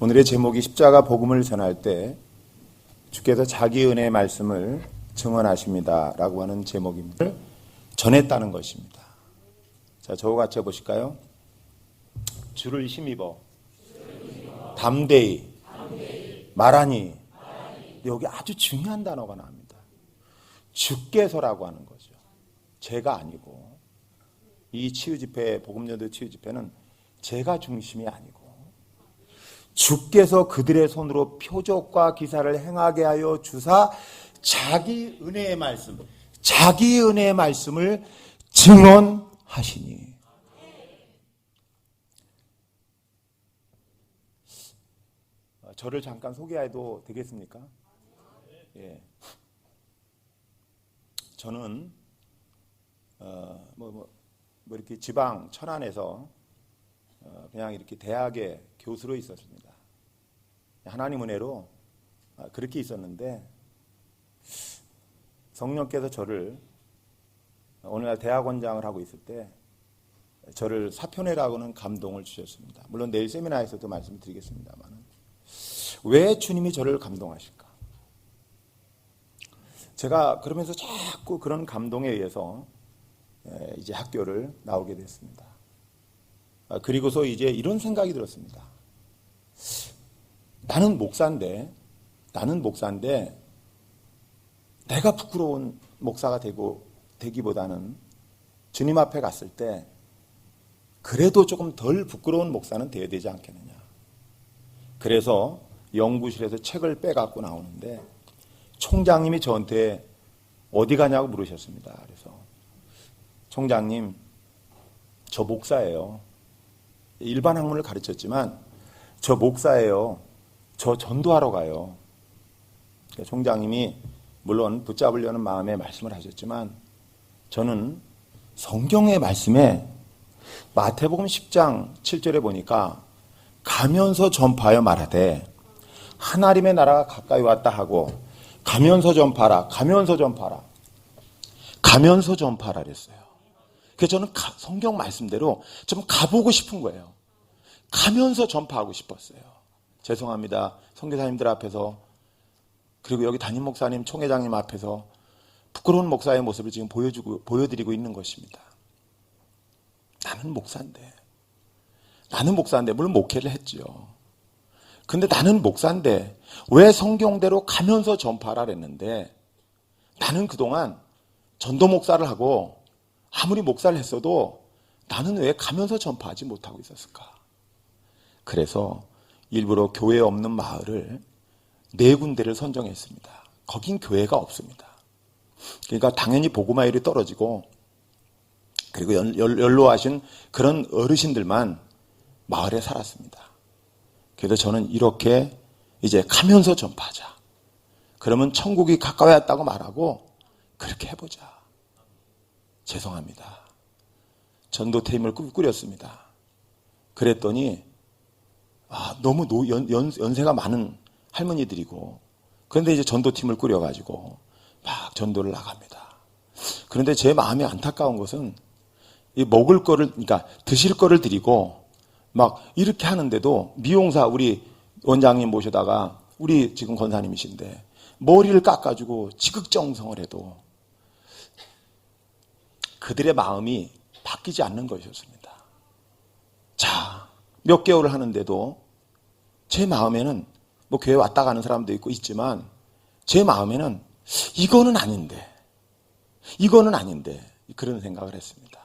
오늘의 제목이 십자가 복음을 전할 때 주께서 자기 은혜의 말씀을 증언하십니다 라고 하는 제목입니다. 전했다는 것입니다. 자, 저와 같이 해보실까요? 주를 힘입어 담대히 말하니. 여기 아주 중요한 단어가 나옵니다. 주께서라고 하는 거죠. 제가 아니고, 이 치유집회, 복음전도 치유집회는 제가 중심이 아니고 주께서 그들의 손으로 표적과 기사를 행하게 하여 주사 자기 은혜의 말씀, 자기 은혜의 말씀을 증언하시니. 저를 잠깐 소개해도 되겠습니까? 예. 저는 이렇게 지방 천안에서 그냥 이렇게 대학에 교수로 있었습니다. 하나님 은혜로 그렇게 있었는데 성령께서 저를 오늘날 대학원장을 하고 있을 때 저를 사표내라고는 감동을 주셨습니다. 물론 내일 세미나에서도 말씀드리겠습니다만 왜 주님이 저를 감동하실까? 제가 그러면서 자꾸 그런 감동에 의해서 이제 학교를 나오게 됐습니다. 그리고서 이제 이런 생각이 들었습니다. 나는 목사인데 내가 부끄러운 목사가 되기보다는 주님 앞에 갔을 때 그래도 조금 덜 부끄러운 목사는 되어야 되지 않겠느냐. 그래서 연구실에서 책을 빼갖고 나오는데 총장님이 저한테 어디 가냐고 물으셨습니다. 그래서 총장님, 저 목사예요. 일반 학문을 가르쳤지만 저 목사예요. 저 전도하러 가요. 총장님이 물론 붙잡으려는 마음에 말씀을 하셨지만 저는 성경의 말씀에 마태복음 10장 7절에 보니까 가면서 전파하여 말하되 하나님의 나라가 가까이 왔다 하고 가면서 전파라 그랬어요. 그래서 저는 성경 말씀대로 좀 가보고 싶은 거예요. 가면서 전파하고 싶었어요. 죄송합니다. 선교사님들 앞에서 그리고 여기 담임 목사님, 총회장님 앞에서 부끄러운 목사의 모습을 지금 보여드리고 있는 것입니다. 나는 목사인데 물론 목회를 했죠. 근데 나는 목사인데 왜 성경대로 가면서 전파하라 그랬는데 나는 그동안 전도 목사를 하고 아무리 목사를 했어도 나는 왜 가면서 전파하지 못하고 있었을까? 그래서 일부러 교회 없는 마을을 4군데를 선정했습니다. 거긴 교회가 없습니다. 그러니까 당연히 복음화율이 떨어지고 그리고 연로하신 그런 어르신들만 마을에 살았습니다. 그래서 저는 이렇게 이제 가면서 전파하자. 그러면 천국이 가까이 왔다고 말하고 그렇게 해보자. 죄송합니다. 전도팀을 꾸렸습니다. 그랬더니 너무 연세가 많은 할머니들이고 그런데 이제 전도팀을 꾸려가지고 막 전도를 나갑니다. 그런데 제 마음이 안타까운 것은 이 먹을 거를 그러니까 드실 거를 드리고 막 이렇게 하는데도 미용사 우리 원장님 모셔다가 우리 지금 권사님이신데 머리를 깎아주고 지극정성을 해도 그들의 마음이 바뀌지 않는 것이었습니다. 자, 몇 개월을 하는데도 제 마음에는 뭐 교회 왔다 가는 사람도 있지만 제 마음에는 이거는 아닌데 그런 생각을 했습니다.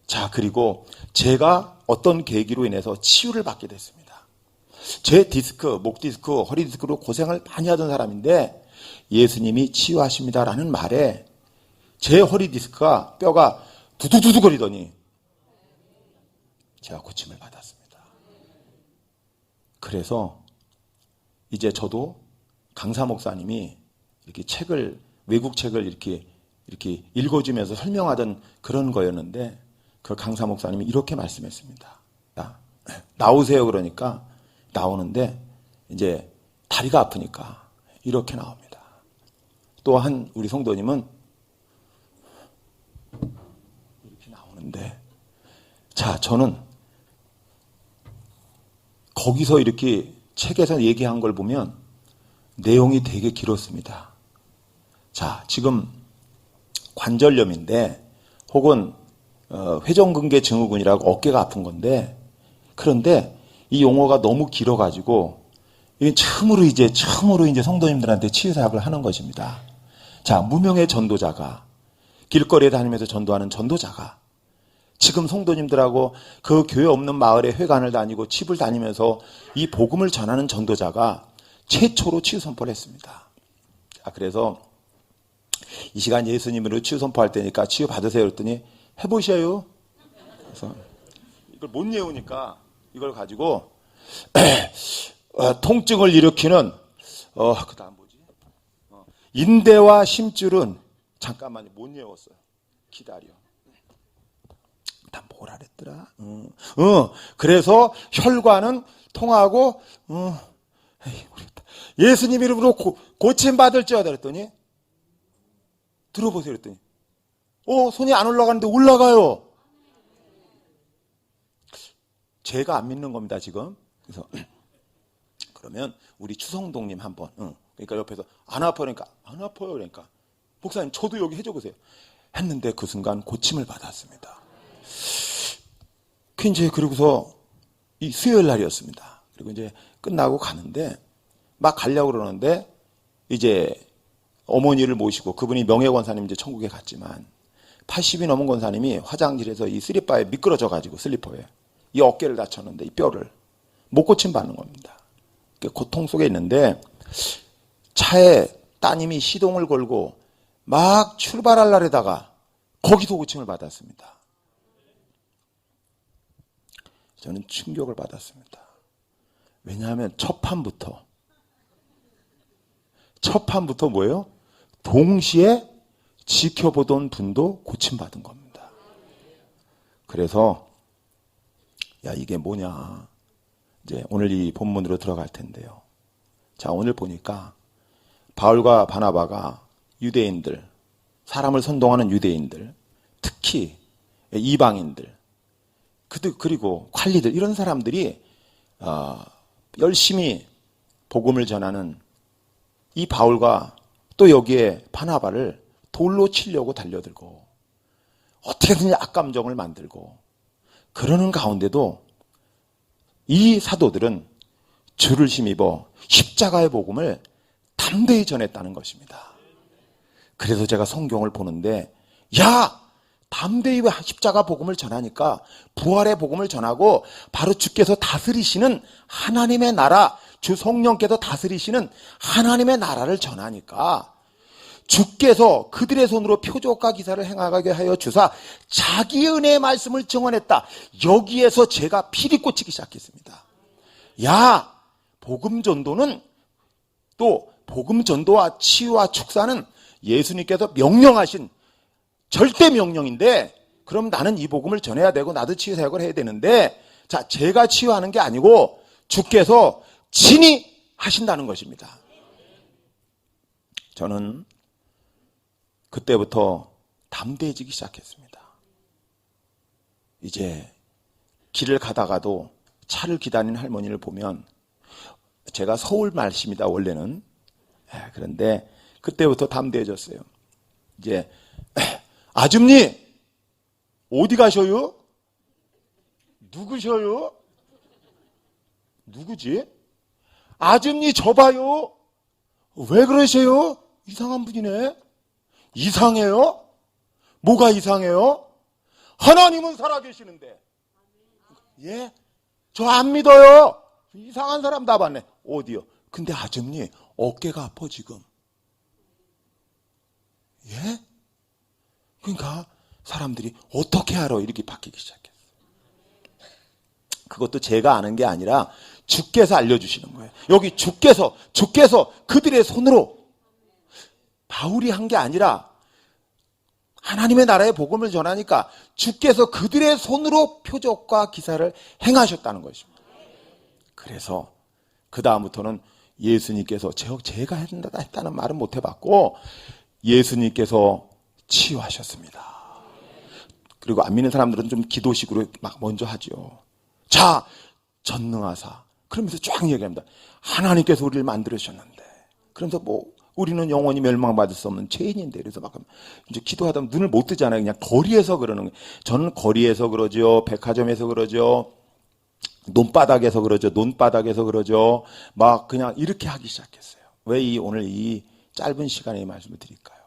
자, 그리고 제가 어떤 계기로 인해서 치유를 받게 됐습니다. 제 디스크, 목 디스크, 허리 디스크로 고생을 많이 하던 사람인데 예수님이 치유하십니다라는 말에 제 허리 디스크가 뼈가 두두두두 거리더니 제가 고침을 받았습니다. 그래서 이제 저도 강사 목사님이 이렇게 외국 책을 이렇게 읽어주면서 설명하던 그런 거였는데 그 강사 목사님이 이렇게 말씀했습니다. 나오세요. 그러니까 나오는데 이제 다리가 아프니까 이렇게 나옵니다. 또 한 우리 성도님은 이렇게 나오는데 자, 저는 거기서 이렇게 책에서 얘기한 걸 보면 내용이 되게 길었습니다. 자, 지금 관절염인데 혹은 회전근개 증후군이라고 어깨가 아픈 건데, 그런데 이 용어가 너무 길어가지고 이게 처음으로 이제 성도님들한테 치유사역을 하는 것입니다. 자, 무명의 전도자가, 길거리에 다니면서 전도하는 전도자가, 지금 성도님들하고 그 교회 없는 마을에 회관을 다니고 집을 다니면서 이 복음을 전하는 전도자가 최초로 치유 선포를 했습니다. 자, 그래서 이 시간 예수님으로 치유 선포할 때니까 치유 받으세요 그랬더니 해보셔요. 그래서 이걸 못 외우니까 이걸 가지고 통증을 일으키는 그다음 뭐지? 인대와 심줄은 잠깐만요, 못 외웠어요. 기다려. 다 뭐라 그랬더라? 그래서 혈관은 통하고 예수님 이름으로 고침 받을지어다 그랬더니 들어보세요 그랬더니 손이 안 올라가는데 올라가요. 제가 안 믿는 겁니다 지금. 그래서 그러면 우리 추성동님 한번, 그러니까 옆에서 안 아파요 그러니까 안 아파요 그러니까 목사님 저도 여기 해줘 보세요 했는데 그 순간 고침을 받았습니다. 이제 그리고서 이 수요일 날이었습니다. 그리고 이제 끝나고 가는데 막 가려고 그러는데 이제 어머니를 모시고, 그분이 명예권사님 이제 천국에 갔지만 80이 넘은 권사님이 화장실에서 이 슬리퍼에 미끄러져 가지고, 슬리퍼에 이 어깨를 다쳤는데 이 뼈를 못 고침 받는 겁니다. 고통 속에 있는데 차에 따님이 시동을 걸고 막 출발하려다가 거기서 고침을 받았습니다. 저는 충격을 받았습니다. 왜냐하면 첫 판부터 뭐예요? 동시에 지켜보던 분도 고침받은 겁니다. 그래서 야, 이게 뭐냐, 이제 오늘 이 본문으로 들어갈 텐데요. 자, 오늘 보니까 바울과 바나바가 유대인들, 사람을 선동하는 유대인들, 특히 이방인들, 그리고 관리들, 이런 사람들이 열심히 복음을 전하는 이 바울과 또 여기에 바나바를 돌로 치려고 달려들고 어떻게든지 악감정을 만들고 그러는 가운데도 이 사도들은 줄을 힘입어 십자가의 복음을 담대히 전했다는 것입니다. 그래서 제가 성경을 보는데, 야, 담대히 십자가 복음을 전하니까, 부활의 복음을 전하고 바로 주께서 다스리시는 하나님의 나라, 주 성령께서 다스리시는 하나님의 나라를 전하니까 주께서 그들의 손으로 표적과 기사를 행하게 하여 주사 자기 은혜의 말씀을 증언했다. 여기에서 제가 피리 꽂히기 시작했습니다. 야, 복음 전도는, 또 복음 전도와 치유와 축사는 예수님께서 명령하신 절대 명령인데, 그럼 나는 이 복음을 전해야 되고 나도 치유 사역을 해야 되는데, 자, 제가 치유하는 게 아니고 주께서 친히 하신다는 것입니다. 저는 그때부터 담대해지기 시작했습니다. 이제 길을 가다가도 차를 기다리는 할머니를 보면, 제가 서울 말씀이다 원래는, 그런데 그때부터 담대해졌어요. 이제 아줌니 어디 가셔요? 누구셔요? 누구지? 아줌니 저 봐요. 왜 그러세요? 이상한 분이네. 이상해요? 뭐가 이상해요? 하나님은 살아계시는데. 예? 저 안 믿어요. 이상한 사람 다 봤네. 어디요? 근데 아줌니 어깨가 아파 지금. 예? 그러니까 사람들이 어떻게 알아? 이렇게 바뀌기 시작했어요. 그것도 제가 아는 게 아니라 주께서 알려주시는 거예요. 여기 주께서 그들의 손으로, 바울이 한 게 아니라 하나님의 나라의 복음을 전하니까 주께서 그들의 손으로 표적과 기사를 행하셨다는 것입니다. 그래서 그 다음부터는 예수님께서, 제가 했다는 말은 못 해봤고 예수님께서 치유하셨습니다. 그리고 안 믿는 사람들은 좀 기도식으로 막 먼저 하죠. 자, 전능하사 그러면서 쫙 얘기합니다. 하나님께서 우리를 만들으셨는데. 그러면서 뭐 우리는 영원히 멸망받을 수 없는 죄인인데. 그래서 막 이제 기도하다 보면 눈을 못 뜨잖아요. 그냥 거리에서 그러는 거예요. 저는 거리에서 그러죠. 백화점에서 그러죠. 논바닥에서 그러죠. 논바닥에서 그러죠. 막 그냥 이렇게 하기 시작했어요. 왜 오늘 이 짧은 시간에 이 말씀을 드릴까요?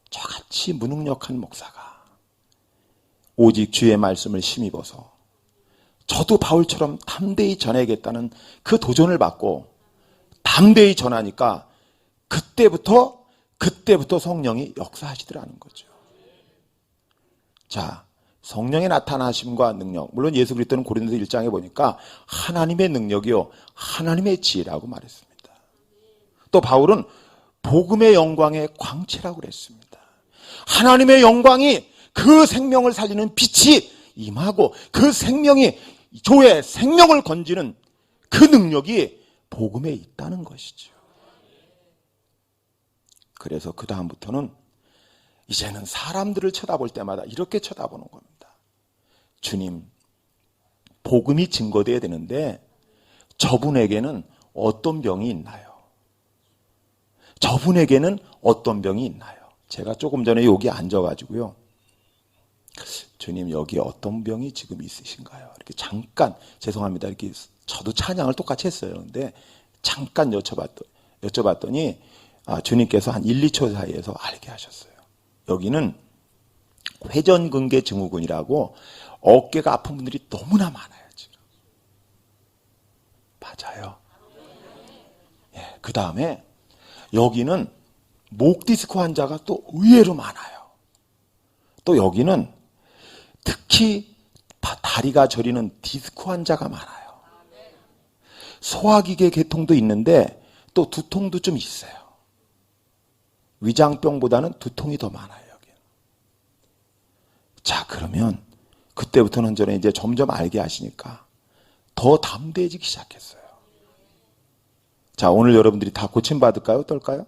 저같이 무능력한 목사가 오직 주의 말씀을 힘입어서 저도 바울처럼 담대히 전해야겠다는 그 도전을 받고 담대히 전하니까 그때부터 성령이 역사하시더라는 거죠. 자, 성령의 나타나심과 능력, 물론 예수 그리스도는 고린도서 1장에 보니까 하나님의 능력이요 하나님의 지혜라고 말했습니다. 또 바울은 복음의 영광의 광채라고 그랬습니다. 하나님의 영광이 그 생명을 살리는 빛이 임하고 그 생명이 조의 생명을 건지는 그 능력이 복음에 있다는 것이죠. 그래서 그 다음부터는 이제는 사람들을 쳐다볼 때마다 이렇게 쳐다보는 겁니다. 주님, 복음이 증거되어야 되는데 저분에게는 어떤 병이 있나요? 저분에게는 어떤 병이 있나요? 제가 조금 전에 여기 앉아가지고요. 주님, 여기 어떤 병이 지금 있으신가요? 이렇게 잠깐, 죄송합니다. 이렇게 저도 찬양을 똑같이 했어요. 근데 잠깐 여쭤봤더니 주님께서 한 1, 2초 사이에서 알게 하셨어요. 여기는 회전근개 증후군이라고 어깨가 아픈 분들이 너무나 많아요, 지금. 맞아요. 예, 그 다음에 여기는 목 디스크 환자가 또 의외로 많아요. 또 여기는 특히 다리가 저리는 디스크 환자가 많아요. 소화기계 계통도 있는데 또 두통도 좀 있어요. 위장병보다는 두통이 더 많아요, 여기는. 자, 그러면 그때부터는 저는 이제 점점 알게 하시니까 더 담대해지기 시작했어요. 자, 오늘 여러분들이 다 고침받을까요? 어떨까요?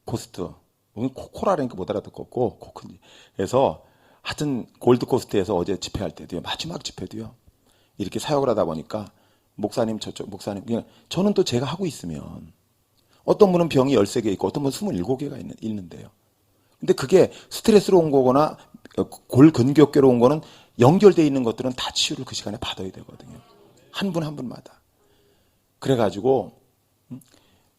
코스트. 코코라라니까 못 알아듣겠고, 코크니. 그래서 하여튼 골드코스트에서 어제 집회할 때도요, 마지막 집회도요, 이렇게 사역을 하다 보니까 목사님 저쪽, 목사님, 그냥 저는 또 제가 하고 있으면 어떤 분은 병이 13개 있고 어떤 분은 27개가 있는데요. 근데 그게 스트레스로 온 거거나 골근교계로 온 거는 연결되어 있는 것들은 다 치유를 그 시간에 받아야 되거든요. 한 분 한 분마다. 그래가지고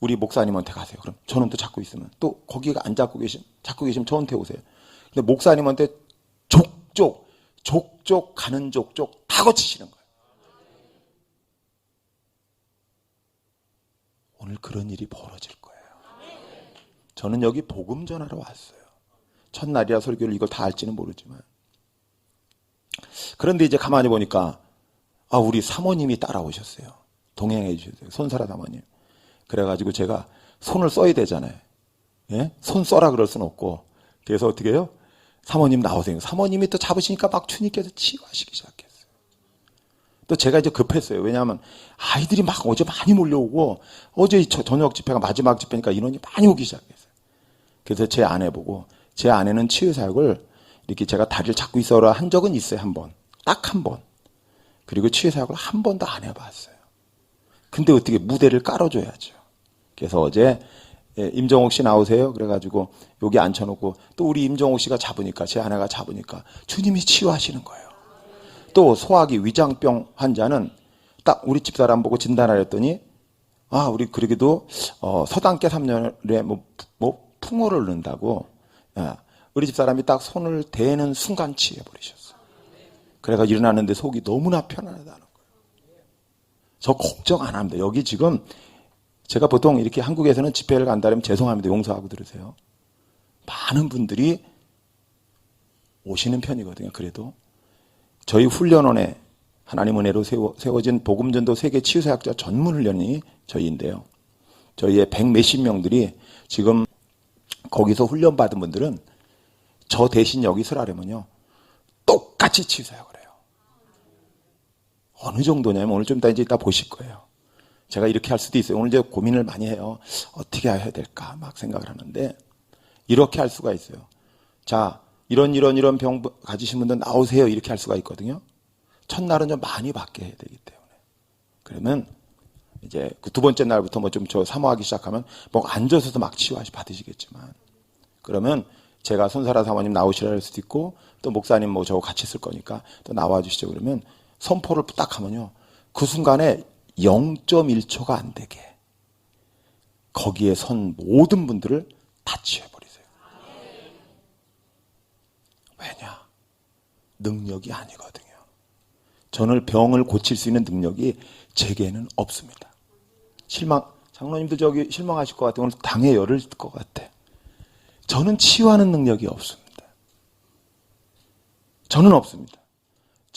우리 목사님한테 가세요. 그럼 저는 또 잡고 있으면 또 거기가 안 잡고 계시면 저한테 오세요. 근데 목사님한테 족족 가는 족족 다 거치시는 거예요. 오늘 그런 일이 벌어질 거예요. 저는 여기 복음 전하러 왔어요. 첫날이라 설교를 이걸 다 할지는 모르지만. 그런데 이제 가만히 보니까 우리 사모님이 따라오셨어요. 동행해 주셨어요. 손사라 사모님. 그래가지고 제가 손을 써야 되잖아요. 예? 손 써라 그럴 수는 없고. 그래서 어떻게 해요? 사모님 나오세요. 사모님이 또 잡으시니까 막 주님께서 치유하시기 시작했어요. 또 제가 이제 급했어요. 왜냐하면 아이들이 막 어제 많이 몰려오고 어제 저녁 집회가 마지막 집회니까 인원이 많이 오기 시작했어요. 그래서 제 아내 보고 제 아내는 치유사역을 이렇게 제가 다리를 잡고 있어라 한 적은 있어요. 한 번. 딱 한 번. 그리고 치유사역을 한 번도 안 해봤어요. 근데 어떻게 무대를 깔아줘야죠. 그래서 어제 임정옥 씨 나오세요. 그래가지고 여기 앉혀놓고 또 우리 임정옥 씨가 잡으니까 제 아내가 잡으니까 주님이 치유하시는 거예요. 또 소화기 위장병 환자는 딱 우리 집사람 보고 진단을 했더니 우리 그러기도 서당계 3년에 뭐 풍어를 넣는다고 우리 집사람이 딱 손을 대는 순간 치해버리셨어요. 그래가 일어났는데 속이 너무나 편안하다는 거예요. 저 걱정 안 합니다. 여기 지금 제가 보통 이렇게 한국에서는 집회를 간다면 죄송합니다. 용서하고 들으세요. 많은 분들이 오시는 편이거든요. 그래도 저희 훈련원에 하나님 은혜로 세워진 복음전도 세계 치유사역자 전문훈련이 저희인데요. 저희의 100 몇십 명들이 지금 거기서 훈련받은 분들은 저 대신 여기 서라면요 똑같이 치유사역을 해요. 어느 정도냐면 오늘 좀 이따 보실 거예요. 제가 이렇게 할 수도 있어요. 오늘 이제 고민을 많이 해요. 어떻게 해야 될까 막 생각을 하는데 이렇게 할 수가 있어요. 자, 이런 병 가지신 분들 나오세요. 이렇게 할 수가 있거든요. 첫날은 좀 많이 받게 해야 되기 때문에. 그러면 이제 그 두 번째 날부터 뭐 좀 저 사모하기 시작하면 뭐 앉아서도 막 치유하시 받으시겠지만, 그러면 제가 손사라 사모님 나오시라 할 수도 있고, 또 목사님 뭐 저거 같이 있을 거니까 또 나와 주시죠. 그러면 선포를 딱 하면요, 그 순간에 0.1초가 안 되게 거기에 선 모든 분들을 다 치워버리세요. 왜냐? 능력이 아니거든요. 저는 병을 고칠 수 있는 능력이 제게는 없습니다. 장로님도 저기 실망하실 것 같아요. 오늘 당에 열을 것 같아. 저는 치유하는 능력이 없습니다. 저는 없습니다.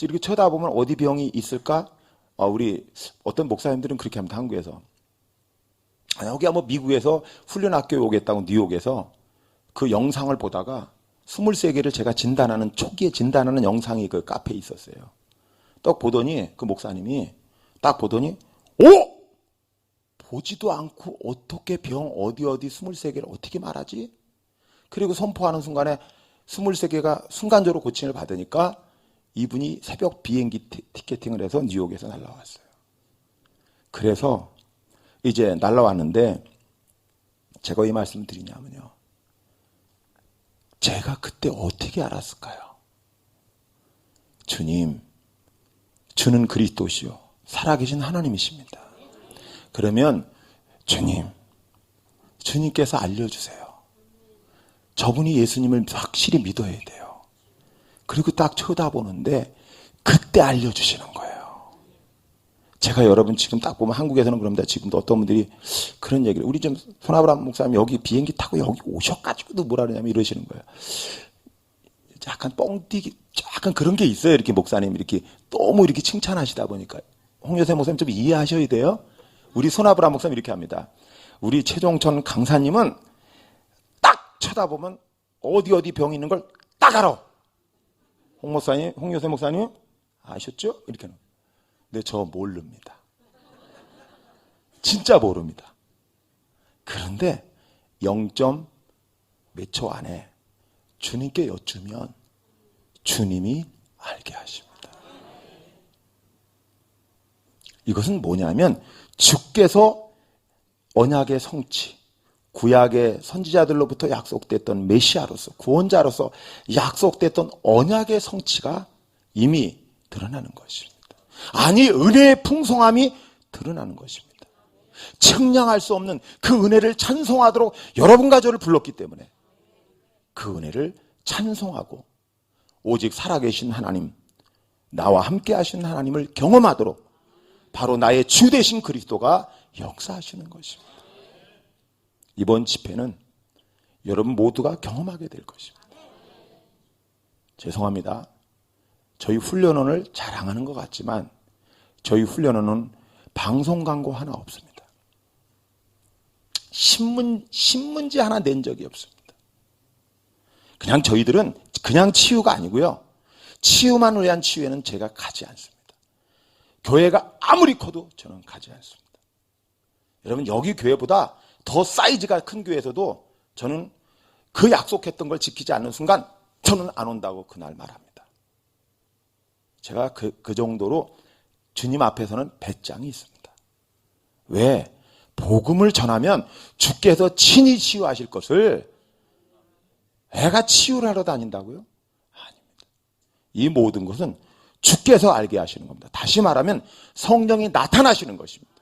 이렇게 쳐다보면 어디 병이 있을까? 우리 어떤 목사님들은 그렇게 합니다. 한국에서. 여기가 뭐 미국에서 훈련학교에 오겠다고 뉴욕에서 그 영상을 보다가 23개를 제가 진단하는, 초기에 진단하는 영상이 그 카페에 있었어요. 딱 보더니 그 목사님이 딱 보더니 보지도 않고 어떻게 병 어디 23개를 어떻게 말하지? 그리고 선포하는 순간에 23개가 순간적으로 고침을 받으니까 이분이 새벽 비행기 티켓팅을 해서 뉴욕에서 날라왔어요. 그래서 이제 날라왔는데 제가 이 말씀을 드리냐면요, 제가 그때 어떻게 알았을까요? 주님, 주는 그리스도시요 살아계신 하나님이십니다. 그러면 주님께서 알려주세요. 저분이 예수님을 확실히 믿어야 돼요. 그리고 딱 쳐다보는데 그때 알려주시는 거예요. 제가 여러분 지금 딱 보면 한국에서는 그럽니다. 지금도 어떤 분들이 그런 얘기를, 우리 좀 손아브람 목사님 여기 비행기 타고 여기 오셔가지고도 뭐라 그러냐면 이러시는 거예요. 약간 뻥튀기, 약간 그런 게 있어요. 이렇게 목사님 이렇게 너무 이렇게 칭찬하시다 보니까. 홍여세 목사님 좀 이해하셔야 돼요. 우리 손아브람 목사님 이렇게 합니다. 우리 최종천 강사님은 딱 쳐다보면 어디 병이 있는 걸 딱 알아. 홍여세 목사님 아셨죠? 이렇게. 근데 저 모릅니다. 진짜 모릅니다. 그런데 0. 몇 초 안에 주님께 여쭈면 주님이 알게 하십니다. 이것은 뭐냐면 주께서 언약의 성취, 구약의 선지자들로부터 약속됐던 메시아로서, 구원자로서 약속됐던 언약의 성취가 이미 드러나는 것입니다. 아니, 은혜의 풍성함이 드러나는 것입니다. 측량할 수 없는 그 은혜를 찬송하도록 여러분과 저를 불렀기 때문에 그 은혜를 찬송하고 오직 살아계신 하나님, 나와 함께 하신 하나님을 경험하도록 바로 나의 주 되신 그리스도가 역사하시는 것입니다. 이번 집회는 여러분 모두가 경험하게 될 것입니다. 죄송합니다. 저희 훈련원을 자랑하는 것 같지만 저희 훈련원은 방송 광고 하나 없습니다. 신문지 하나 낸 적이 없습니다. 그냥 저희들은 그냥 치유가 아니고요, 치유만 위한 치유에는 제가 가지 않습니다. 교회가 아무리 커도 저는 가지 않습니다. 여러분, 여기 교회보다 더 사이즈가 큰 교회에서도 저는 그 약속했던 걸 지키지 않는 순간 저는 안 온다고 그날 말합니다. 제가 그 정도로 주님 앞에서는 배짱이 있습니다. 왜? 복음을 전하면 주께서 친히 치유하실 것을 애가 치유를 하러 다닌다고요? 아닙니다. 이 모든 것은 주께서 알게 하시는 겁니다. 다시 말하면 성령이 나타나시는 것입니다.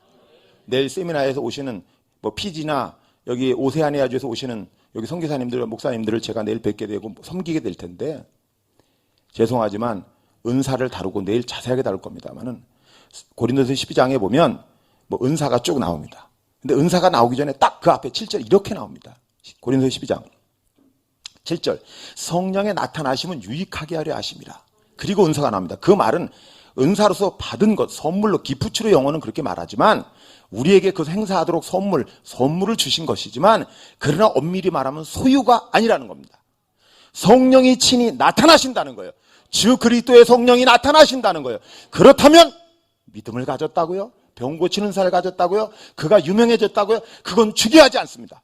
내일 세미나에서 오시는 뭐 피지나 여기 오세아니아주에서 오시는 여기 선교사님들, 목사님들을 제가 내일 뵙게 되고 섬기게 될 텐데, 죄송하지만 은사를 다루고 내일 자세하게 다룰 겁니다만은 고린도서 12장에 보면 뭐 은사가 쭉 나옵니다. 근데 은사가 나오기 전에 딱 그 앞에 7절 이렇게 나옵니다. 고린도서 12장 7절, 성령의 나타나심은 유익하게 하려 하심이라. 그리고 은사가 나옵니다. 그 말은 은사로서 받은 것, 선물로, 기프츠로 영어는 그렇게 말하지만 우리에게 그 행사하도록 선물을 주신 것이지만, 그러나 엄밀히 말하면 소유가 아니라는 겁니다. 성령이 친히 나타나신다는 거예요. 주 그리스도의 성령이 나타나신다는 거예요. 그렇다면 믿음을 가졌다고요? 병 고치는 사를 가졌다고요? 그가 유명해졌다고요? 그건 중요하지 않습니다.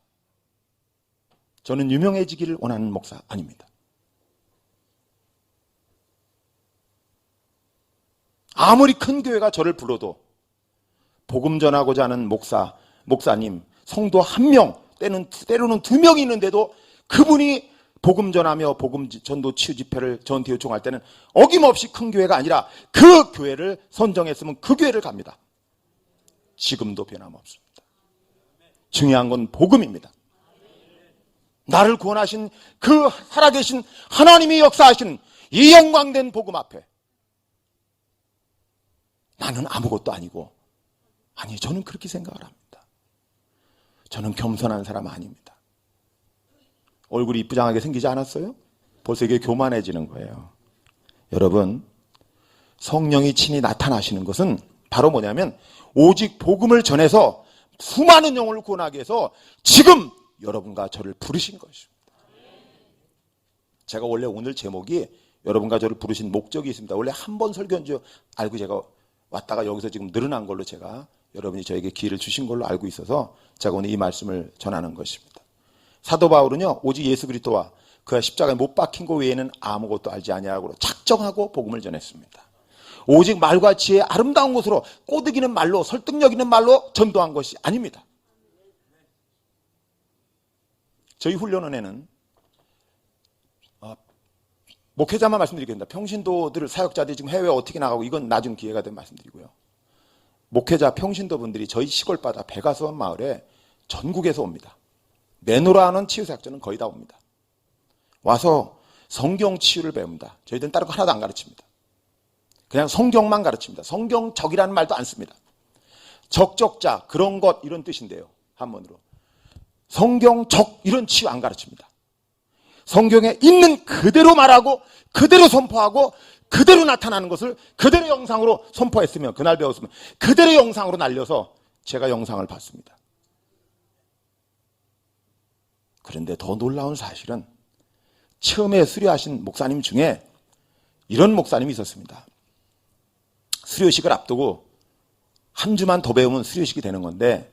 저는 유명해지기를 원하는 목사 아닙니다. 아무리 큰 교회가 저를 불러도 복음 전하고자 하는 목사님, 성도 한 명, 때로는 두 명이 있는데도 그분이 복음 전하며 복음 전도 치유 집회를 저한테 요청할 때는 어김없이 큰 교회가 아니라 그 교회를 선정했으면 그 교회를 갑니다. 지금도 변함없습니다. 중요한 건 복음입니다. 나를 구원하신 그 살아계신 하나님이 역사하신 이 영광된 복음 앞에 나는 아무것도 아니고, 아니, 저는 그렇게 생각을 합니다. 저는 겸손한 사람 아닙니다. 얼굴이 이쁘장하게 생기지 않았어요? 벌써 이게 교만해지는 거예요. 여러분, 성령이 친히 나타나시는 것은 바로 뭐냐면 오직 복음을 전해서 수많은 영혼을 구원하기 위해서 지금 여러분과 저를 부르신 것입니다. 제가 원래 오늘 제목이 여러분과 저를 부르신 목적이 있습니다. 원래 한 번 설교한 줄 알고 제가 왔다가 여기서 지금 늘어난 걸로 제가 여러분이 저에게 기회를 주신 걸로 알고 있어서 제가 오늘 이 말씀을 전하는 것입니다. 사도 바울은요, 오직 예수 그리스도와 그가 십자가에 못 박힌 것 외에는 아무것도 알지 아니하고 작정하고 복음을 전했습니다. 오직 말과 지혜의 아름다운 것으로 꼬드기는 말로 설득력 있는 말로 전도한 것이 아닙니다. 저희 훈련원에는 목회자만 말씀드리겠습니다. 평신도들 사역자들이 지금 해외에 어떻게 나가고 이건 나중 기회가 되면 말씀드리고요. 목회자 평신도 분들이 저희 시골바다 백아선 마을에 전국에서 옵니다. 매노라는 치유사역자는 거의 다 옵니다. 와서 성경 치유를 배웁니다. 저희들은 다른 거 하나도 안 가르칩니다. 그냥 성경만 가르칩니다. 성경적이라는 말도 안 씁니다. 적적자, 그런 것, 이런 뜻인데요. 한문으로. 성경적, 이런 치유 안 가르칩니다. 성경에 있는 그대로 말하고 그대로 선포하고 그대로 나타나는 것을 그대로 영상으로 선포했으면, 그날 배웠으면 그대로 영상으로 날려서 제가 영상을 봤습니다. 그런데 더 놀라운 사실은 처음에 수료하신 목사님 중에 이런 목사님이 있었습니다. 수료식을 앞두고 한 주만 더 배우면 수료식이 되는 건데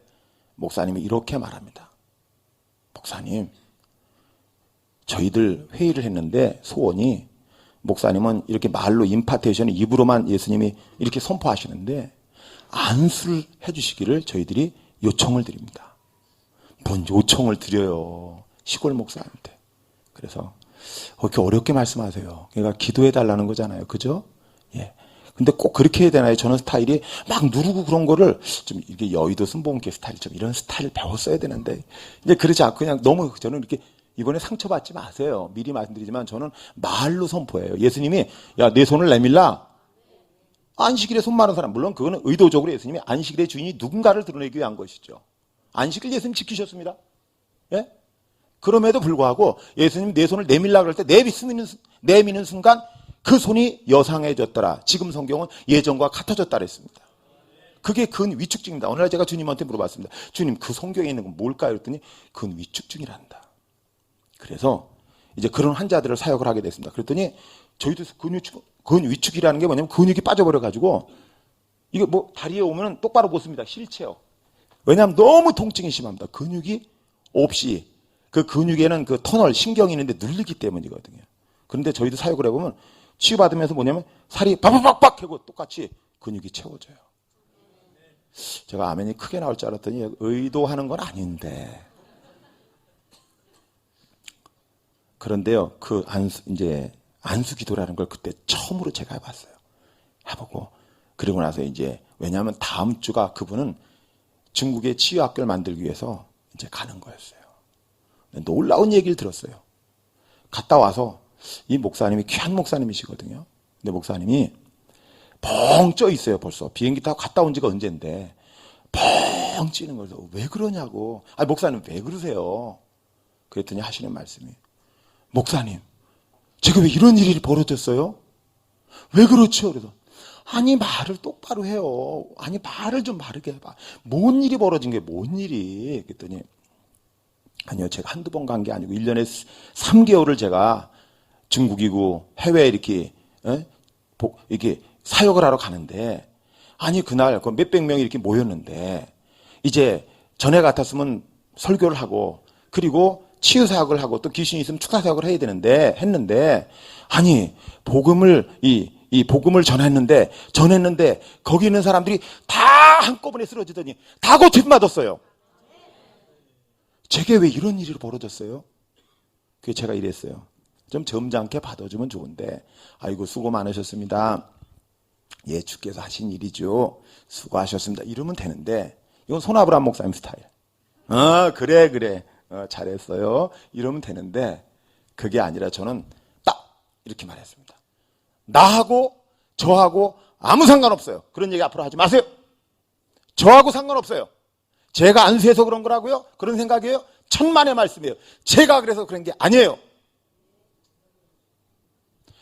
목사님이 이렇게 말합니다. 목사님, 저희들 회의를 했는데 소원이, 목사님은 이렇게 말로 임파테이션, 입으로만 예수님이 이렇게 선포하시는데 안수를 해주시기를 저희들이 요청을 드립니다. 뭔 요청을 드려요, 시골 목사한테. 그래서 그렇게 어렵게 말씀하세요. 그러니까 기도해달라는 거잖아요. 그죠? 예. 근데 꼭 그렇게 해야 되나요? 저는 스타일이 막 누르고 그런 거를 좀 이게 여의도 순복음교회 스타일, 좀 이런 스타일을 배웠어야 되는데 이제 그러지 않고 그냥 너무 저는 이렇게, 이번에 상처받지 마세요. 미리 말씀드리지만 저는 말로 선포해요. 예수님이 야, 내 손을 내밀라. 안식일에 손 많은 사람, 물론 그거는 의도적으로 예수님이 안식일의 주인이 누군가를 드러내기 위한 것이죠. 안식일 예수님 지키셨습니다. 예? 그럼에도 불구하고 예수님 내 손을 내밀라 그럴 때 내미는 순간 그 손이 여상해졌더라. 지금 성경은 예전과 같아졌다 그랬습니다. 그게 근 위축증입니다. 오늘날 제가 주님한테 물어봤습니다. 주님, 그 성경에 있는 건 뭘까요? 그랬더니 근 위축증이란다. 그래서 이제 그런 환자들을 사역을 하게 됐습니다. 그랬더니 저희도 근 위축이라는 게 뭐냐면 근육이 빠져버려가지고 이게 뭐 다리에 오면 똑바로 못 씁니다. 실체요. 왜냐하면 너무 통증이 심합니다. 근육이 없이, 그 근육에는 그 터널, 신경이 있는데 눌리기 때문이거든요. 그런데 저희도 사역을 해보면 치유받으면서 뭐냐면 살이 박박박박 하고 똑같이 근육이 채워져요. 제가 아멘이 크게 나올 줄 알았더니 의도하는 건 아닌데. 그런데요, 그 안수 기도라는 걸 그때 처음으로 제가 해봤어요. 해보고, 그리고 나서 이제, 왜냐하면 다음 주가 그분은 중국의 치유학교를 만들기 위해서 이제 가는 거였어요. 놀라운 얘기를 들었어요. 갔다 와서 이 목사님이 귀한 목사님이시거든요. 근데 목사님이 벙 쪄 있어요, 벌써. 비행기 타고 갔다 온 지가 언젠데. 벙 찌는 거예요. 왜 그러냐고. 아니, 목사님 왜 그러세요? 그랬더니 하시는 말씀이, 목사님, 제가 왜 이런 일이 벌어졌어요? 왜 그렇죠? 그래서 아니, 말을 똑바로 해요. 아니, 말을 좀 바르게 해봐. 뭔 일이 벌어진 게 뭔 일이? 그랬더니 아니요, 제가 한두 번 간 게 아니고 1년에 3개월을 제가 중국이고 해외에 이렇게 사역을 하러 가는데, 아니, 그날 몇백 명이 이렇게 모였는데 이제 전에 같았으면 설교를 하고 그리고 치유사역을 하고 또 귀신이 있으면 축사사역을 해야 되는데 했는데, 아니, 복음을 이 이 복음을 전했는데 거기 있는 사람들이 다 한꺼번에 쓰러지더니 다 고침받았어요. 제게 왜 이런 일이 벌어졌어요? 그래서 제가 이랬어요. 좀 점잖게 받아주면 좋은데, 아이고 수고 많으셨습니다. 예, 주께서 하신 일이죠. 수고하셨습니다. 이러면 되는데, 이건 손아브라함 목사님 스타일. 그래. 잘했어요. 이러면 되는데, 그게 아니라 저는 딱 이렇게 말했습니다. 나하고 저하고 아무 상관없어요. 그런 얘기 앞으로 하지 마세요. 저하고 상관없어요. 제가 안수해서 그런 거라고요? 그런 생각이에요? 천만의 말씀이에요. 제가 그래서 그런 게 아니에요.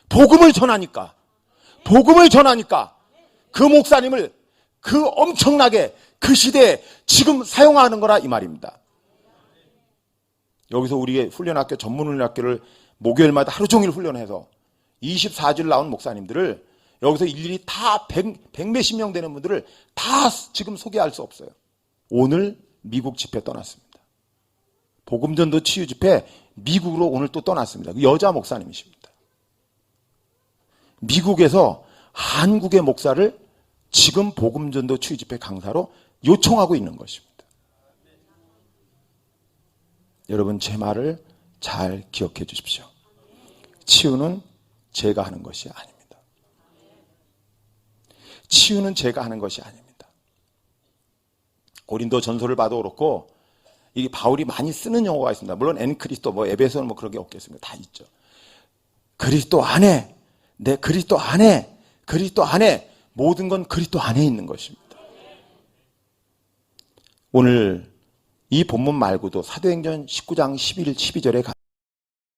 복음을 전하니까 그 목사님을 그 엄청나게 그 시대에 지금 사용하는 거라 이 말입니다. 여기서 우리의 훈련학교, 전문훈련학교를 목요일마다 하루 종일 훈련해서 24줄 나온 목사님들을 여기서 일일이 다 100몇십 명 되는 분들을 다 지금 소개할 수 없어요. 오늘 미국 집회 떠났습니다. 복음전도 치유 집회 미국으로 오늘 또 떠났습니다. 여자 목사님이십니다. 미국에서 한국의 목사를 지금 복음전도 치유 집회 강사로 요청하고 있는 것입니다. 여러분 제 말을 잘 기억해 주십시오. 치유는 제가 하는 것이 아닙니다. 치유는 제가 하는 것이 아닙니다. 고린도 전서를 봐도 그렇고 이 바울이 많이 쓰는 용어가 있습니다. 물론 엔크리스도 에베소는 그런 게 없겠습니다. 다 있죠. 그리스도 안에 그리스도 안에 모든 건 그리스도 안에 있는 것입니다. 오늘 이 본문 말고도 사도행전 19장 11, 12절에